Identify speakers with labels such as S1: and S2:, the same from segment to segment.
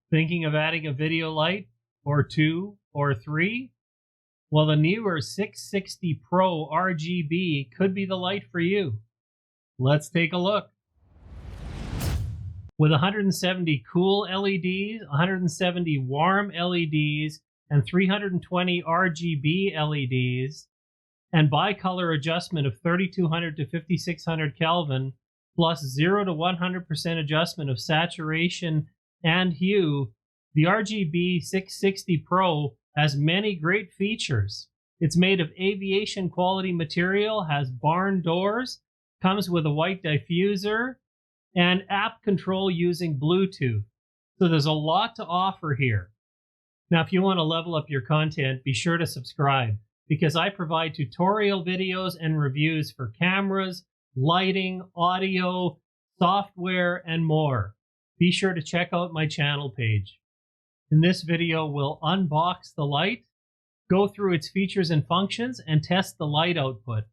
S1: Thinking of adding a video light or two or three? Well, the Neewer 660 Pro RGB could be the light for you. Let's take a look. With 170 cool LEDs, 170 warm LEDs, and 320 RGB LEDs, and bicolor adjustment of 3200 to 5600 Kelvin, plus 0 to 100% adjustment of saturation and hue, the RGB 660 Pro has many great features. It's made of aviation quality material, has barn doors, comes with a white diffuser, and app control using Bluetooth. So there's a lot to offer here. Now, if you want to level up your content, be sure to subscribe, because I provide tutorial videos and reviews for cameras, lighting, audio, software, and more. Be sure to check out my channel page. In this video, we'll unbox the light, go through its features and functions, and test the light output.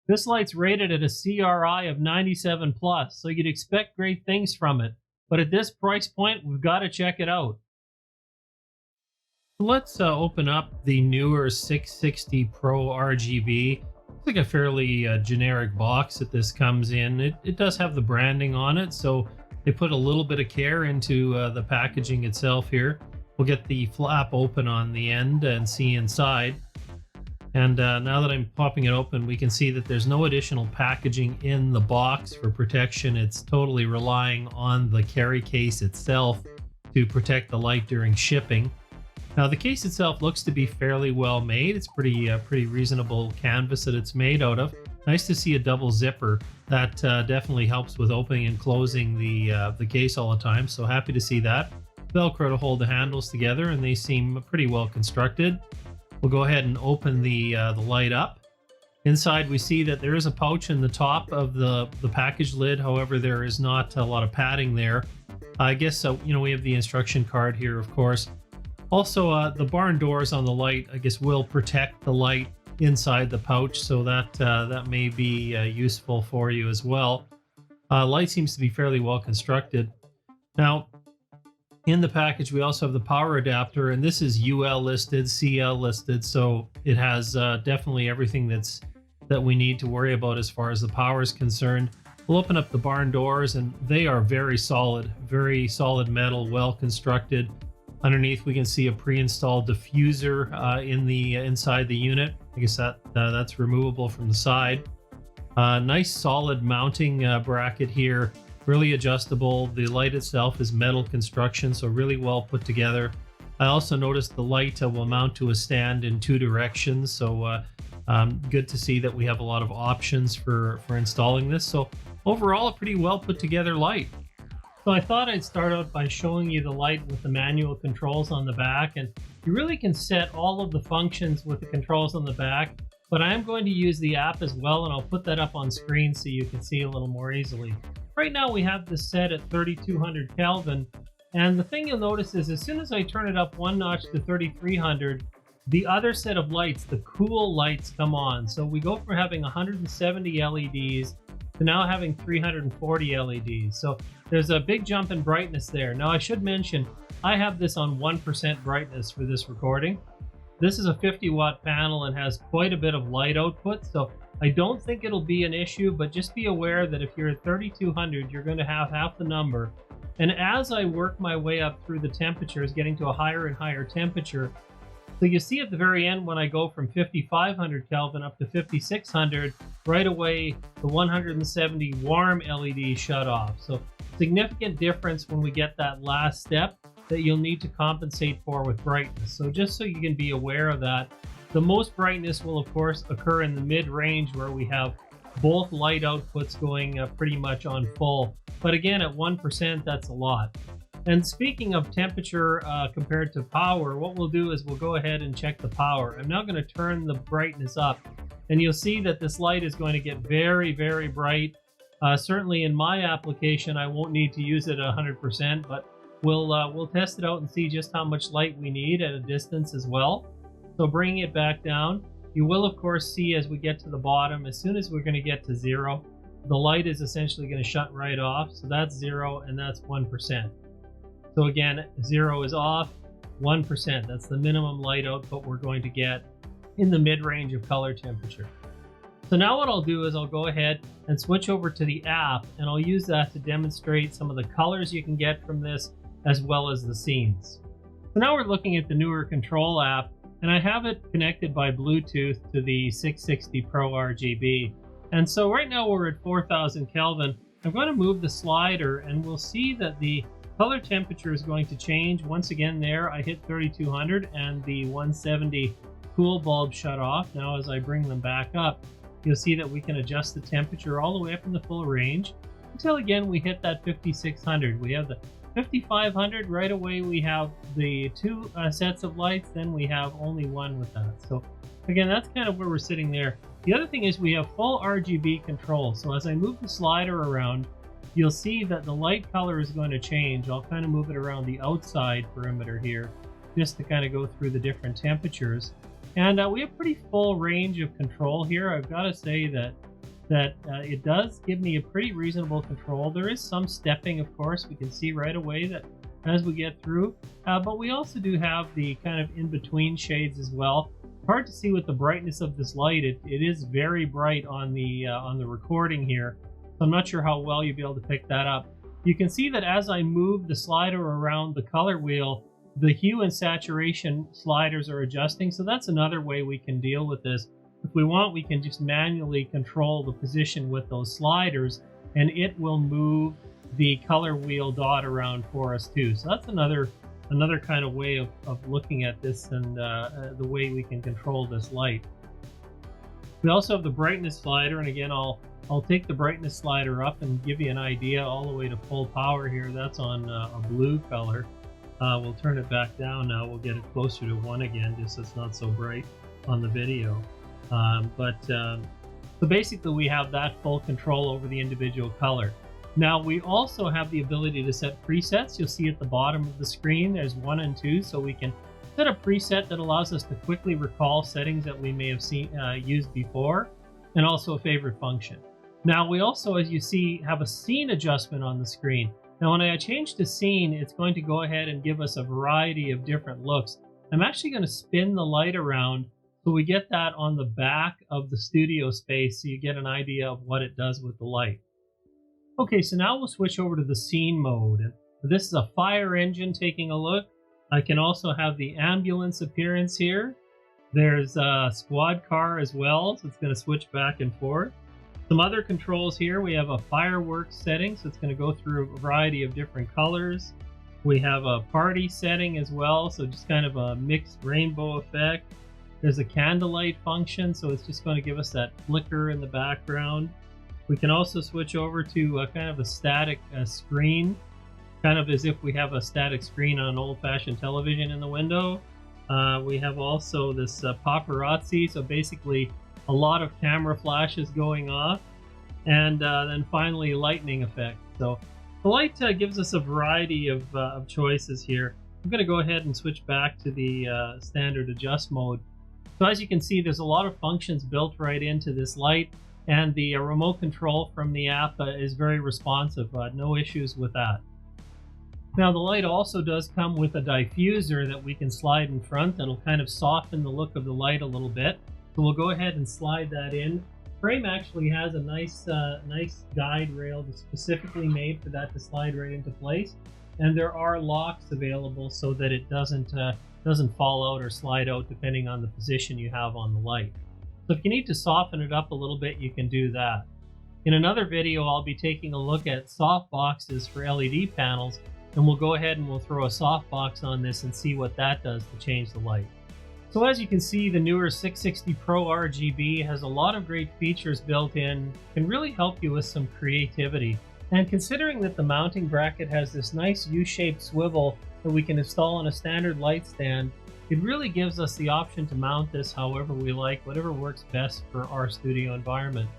S1: This light's rated at a CRI of 97 plus, so you'd expect great things from it. But at this price point, we've got to check it out. Let's open up the Neewer 660 Pro RGB. It's like a fairly generic box that this comes in. It does have the branding on it, so they put a little bit of care into the packaging itself here. We'll get the flap open on the end and see inside. And now that I'm popping it open, we can see that there's no additional packaging in the box for protection. It's totally relying on the carry case itself to protect the light during shipping. Now, the case itself looks to be fairly well made. It's pretty reasonable canvas that it's made out of. Nice to see a double zipper. That definitely helps with opening and closing the case all the time. So happy to see that. Velcro to hold the handles together, and they seem pretty well constructed. We'll go ahead and open the light up. Inside, we see that there is a pouch in the top of the package lid. However, there is not a lot of padding there. I guess we have the instruction card here, of course. Also, the barn doors on the light, I guess, will protect the light inside the pouch, so that may be useful for you as well. Light seems to be fairly well constructed. Now, in the package, we also have the power adapter, and this is UL listed, CL listed, so it has definitely everything that we need to worry about as far as the power is concerned. We'll open up the barn doors, and they are very solid metal, well constructed. Underneath, we can see a pre-installed diffuser inside the unit. I guess that's removable from the side. Nice solid mounting bracket here, really adjustable. The light itself is metal construction, so really well put together. I also noticed the light will mount to a stand in two directions, so good to see that we have a lot of options for installing this. So overall, a pretty well put together light. So I thought I'd start out by showing you the light with the manual controls on the back, and you really can set all of the functions with the controls on the back, but I am going to use the app as well, and I'll put that up on screen so you can see a little more easily. Right now we have this set at 3200 Kelvin, and the thing you'll notice is as soon as I turn it up one notch to 3300, the other set of lights, the cool lights, come on. So we go from having 170 LEDs to now having 340 LEDs. So there's a big jump in brightness there. Now I should mention, I have this on 1% brightness for this recording. This is a 50 watt panel and has quite a bit of light output, so I don't think it'll be an issue, but just be aware that if you're at 3200, you're going to have half the number. And as I work my way up through the temperatures, getting to a higher and higher temperature, so you see at the very end when I go from 5500 Kelvin up to 5600, right away the 170 warm LEDs shut off. So significant difference when we get that last step that you'll need to compensate for with brightness. So just so you can be aware of that, the most brightness will of course occur in the mid-range where we have both light outputs going pretty much on full. But again, at 1%, that's a lot. And speaking of temperature compared to power, what we'll do is we'll go ahead and check the power. I'm now going to turn the brightness up, and you'll see that this light is going to get very, very bright. Certainly in my application, I won't need to use it 100%, but we'll test it out and see just how much light we need at a distance as well. So bringing it back down, you will of course see as we get to the bottom, as soon as we're going to get to 0, the light is essentially going to shut right off. So that's 0 and that's 1%. So again, 0 is off, 1%. That's the minimum light output we're going to get in the mid-range of color temperature. So now what I'll do is I'll go ahead and switch over to the app, and I'll use that to demonstrate some of the colors you can get from this, as well as the scenes. So now we're looking at the Neewer control app, and I have it connected by Bluetooth to the 660 Pro RGB. And so right now we're at 4000 Kelvin. I'm going to move the slider, and we'll see that the color temperature is going to change. Once again there, I hit 3200 and the 170 cool bulb shut off. Now as I bring them back up, you'll see that we can adjust the temperature all the way up in the full range until again we hit that 5600. We have the 5500 right away. We have the two sets of lights, then we have only one with that. So again, that's kind of where we're sitting there. The other thing is we have full RGB control. So as I move the slider around, you'll see that the light color is going to change. I'll kind of move it around the outside perimeter here just to kind of go through the different temperatures. And we have pretty full range of control here. I've got to say that it does give me a pretty reasonable control. There is some stepping, of course. We can see right away that as we get through, but we also do have the kind of in-between shades as well. Hard to see with the brightness of this light. It is very bright on the recording here. So I'm not sure how well you'll be able to pick that up. You can see that as I move the slider around the color wheel, the hue and saturation sliders are adjusting. So that's another way we can deal with this. If we want, we can just manually control the position with those sliders, and it will move the color wheel dot around for us too. So that's another kind of way of looking at this, and the way we can control this light. We also have the brightness slider, and again, I'll take the brightness slider up and give you an idea all the way to full power here. That's on a blue color. We'll turn it back down now. We'll get it closer to 1 again, just so it's not so bright on the video. So basically we have that full control over the individual color. Now we also have the ability to set presets. You'll see at the bottom of the screen there's 1 and 2, so we can set a preset that allows us to quickly recall settings that we may have used before, and also a favorite function. Now we also, as you see, have a scene adjustment on the screen. Now when I change to scene, it's going to go ahead and give us a variety of different looks. I'm actually going to spin the light around so we get that on the back of the studio space, so you get an idea of what it does with the light. Okay, so now we'll switch over to the scene mode. And this is a fire engine taking a look. I can also have the ambulance appearance here. There's a squad car as well, so it's going to switch back and forth. Some other controls here. We have a fireworks setting, so it's going to go through a variety of different colors. We have a party setting as well, so just kind of a mixed rainbow effect. There's a candlelight function, so it's just going to give us that flicker in the background. We can also switch over to kind of a static screen, kind of as if we have a static screen on an old-fashioned television in the window. We have also this paparazzi, so basically a lot of camera flashes going off, and then finally lightning effect. So the light gives us a variety of choices here. I'm going to go ahead and switch back to the standard adjust mode. So as you can see, there's a lot of functions built right into this light, and the remote control from the app is very responsive. No issues with that. Now the light also does come with a diffuser that we can slide in front that'll kind of soften the look of the light a little bit. So we'll go ahead and slide that in. Frame actually has a nice guide rail that's specifically made for that to slide right into place, and there are locks available so that it doesn't fall out or slide out depending on the position you have on the light. So if you need to soften it up a little bit, you can do that. In another video, I'll be taking a look at soft boxes for LED panels, and we'll go ahead and we'll throw a soft box on this and see what that does to change the light. So as you can see, the Neewer 660 Pro RGB has a lot of great features built in, can really help you with some creativity. And considering that the mounting bracket has this nice U-shaped swivel that we can install on a standard light stand, it really gives us the option to mount this however we like, whatever works best for our studio environment.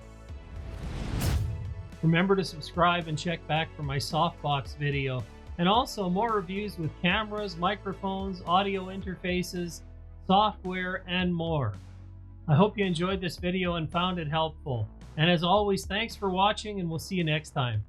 S1: Remember to subscribe and check back for my softbox video, and also more reviews with cameras, microphones, audio interfaces, software, and more. I hope you enjoyed this video and found it helpful. And as always, thanks for watching, and we'll see you next time.